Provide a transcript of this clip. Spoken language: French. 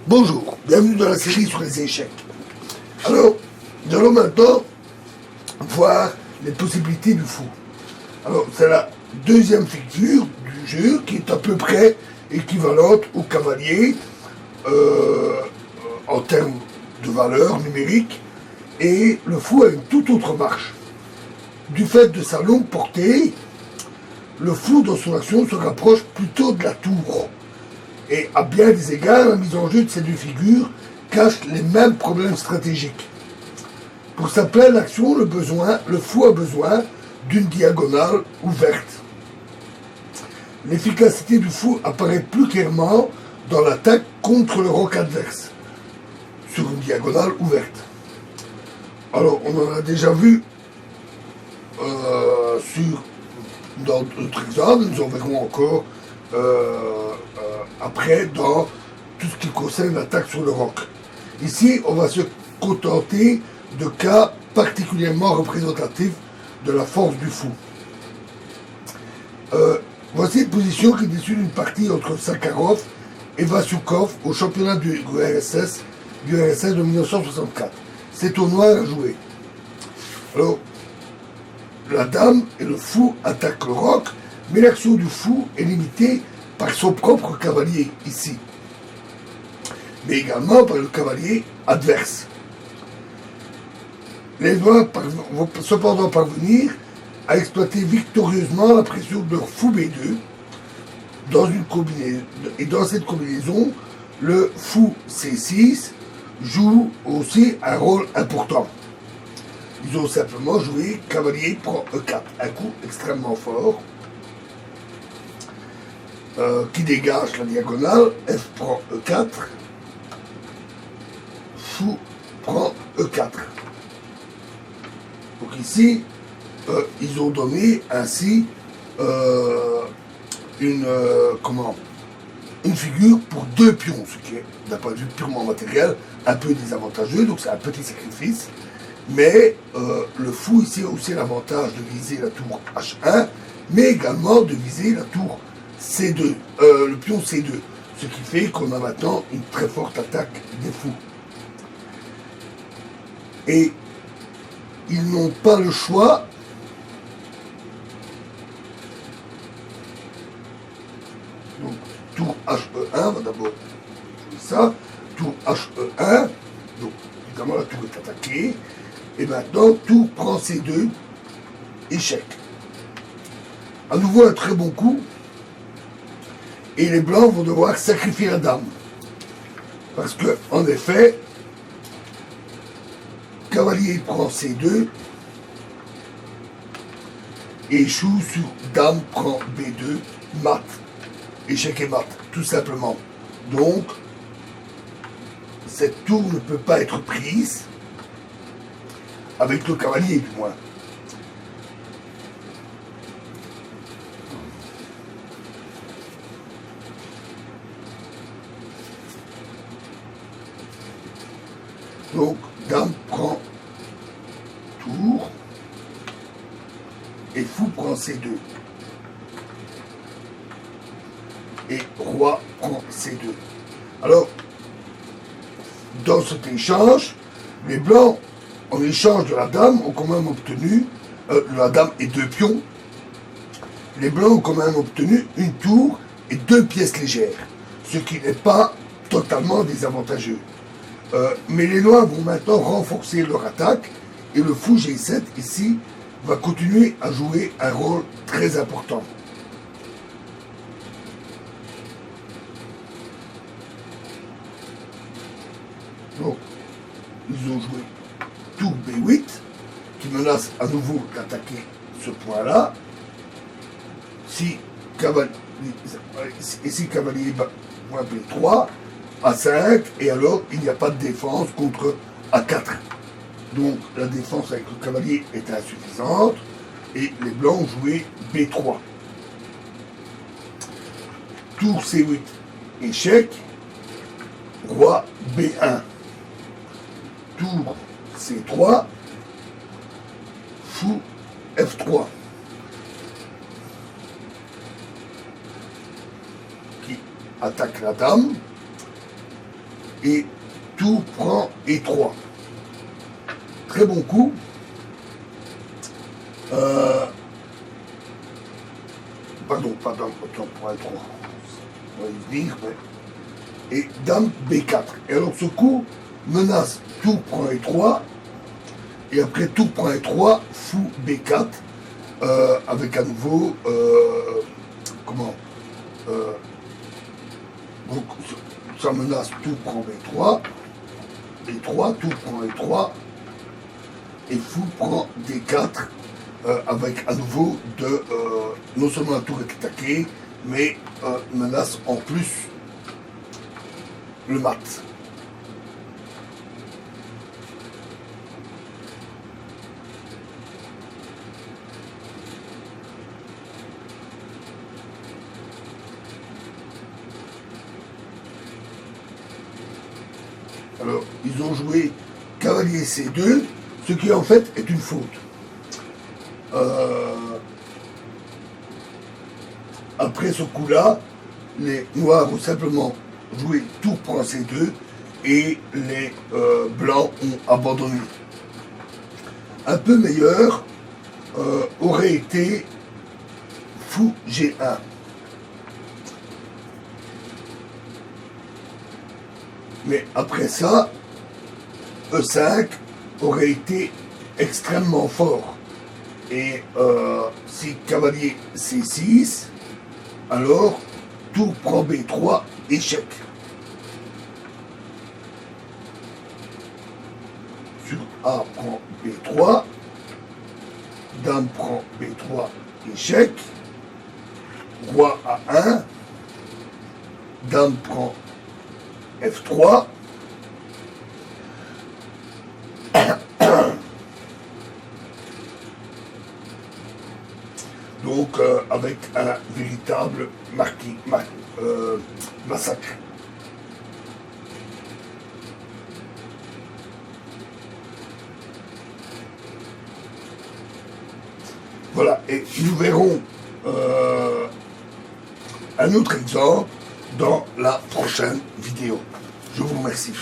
Bonjour, bienvenue dans la série sur les échecs. Alors, nous allons maintenant voir les possibilités du fou. Alors, c'est la deuxième figure du jeu qui est à peu près équivalente au cavalier en termes de valeur numérique, et le fou a une toute autre marche. Du fait de sa longue portée, le fou dans son action se rapproche plutôt de la tour. Et à bien des égards, la mise en jeu de ces deux figures cache les mêmes problèmes stratégiques. Pour sa pleine action, le fou a besoin d'une diagonale ouverte. L'efficacité du fou apparaît plus clairement dans l'attaque contre le roc adverse, sur une diagonale ouverte. Alors, on en a déjà vu dans d'autres exemples, nous en verrons encore après dans tout ce qui concerne l'attaque sur le roc. Ici, on va se contenter de cas particulièrement représentatifs de la force du fou. Voici une position qui décide une partie entre Sakharov et Vasyukov au championnat du RSS de 1964. C'est au noir à jouer. Alors, la dame et le fou attaquent le roc, mais l'action du fou est limitée par son propre cavalier, ici, mais également par le cavalier adverse. Les noirs vont cependant parvenir à exploiter victorieusement la pression de leur fou B2 dans une combinaison, et dans cette combinaison, le fou C6 joue aussi un rôle important. Ils ont simplement joué cavalier prend E4, un coup extrêmement fort qui dégage la diagonale. F prend E4, fou prend E4. Donc ici, ils ont donné ainsi une figure pour deux pions, ce qui est, d'un point de vue purement matériel, un peu désavantageux, donc c'est un petit sacrifice. Mais le fou ici a aussi l'avantage de viser la tour H1, mais également de viser la tour C2, le pion C2, ce qui fait qu'on a maintenant une très forte attaque des fous. Et ils n'ont pas le choix donc tour HE1, on va d'abord jouer ça, tour HE1, donc évidemment la tour est attaquée. Et maintenant, tour prend C2, échec. À nouveau un très bon coup. Et les blancs vont devoir sacrifier la dame. Parce que, en effet, cavalier prend C2, et échoue sur dame prend B2, mat. Échec et mat, tout simplement. Donc, cette tour ne peut pas être prise. Avec le cavalier, du moins. Donc, dame prend tour, et fou prend C2. Et roi prend C2. Alors, dans cet échange, les blancs, en échange de la dame, ont quand même obtenu, la dame et deux pions, les blancs ont quand même obtenu une tour et deux pièces légères, ce qui n'est pas totalement désavantageux. Mais les noirs vont maintenant renforcer leur attaque, et le fou G7 ici va continuer à jouer un rôle très important. Donc, ils ont joué tour B8, qui menace à nouveau d'attaquer ce point-là. Si cavalier point B3, A5, et alors il n'y a pas de défense contre A4. Donc la défense avec le cavalier est insuffisante, et les blancs ont joué B3. Tour C8, échec, roi B1. Tour C3, fou F3, qui attaque la dame, et tout prend E3. Très bon coup. Pardon, tout prend E3. On va y venir, ouais. Et dame B4. Et alors ce coup menace tout prend E3. Et après tout prend E3, fou B4. Avec à nouveau, donc ça menace tout prend B3, E3, tout prend E3, et fou prend D4, avec à nouveau non seulement un tour est attaqué, mais menace en plus le mat. Alors, ils ont joué cavalier C2, ce qui en fait est une faute. Après ce coup-là, les noirs ont simplement joué tout prend C2 et les blancs ont abandonné. Un peu meilleur aurait été fou G1. Mais après ça, E5 aurait été extrêmement fort. Et si cavalier C6, alors tour prend B3, échec. Sur A prend B3, dame prend B3, échec. Roi A1, dame prend F3. Donc avec un véritable massacre. Voilà, et nous verrons un autre exemple dans la prochaine vidéo. Je vous remercie.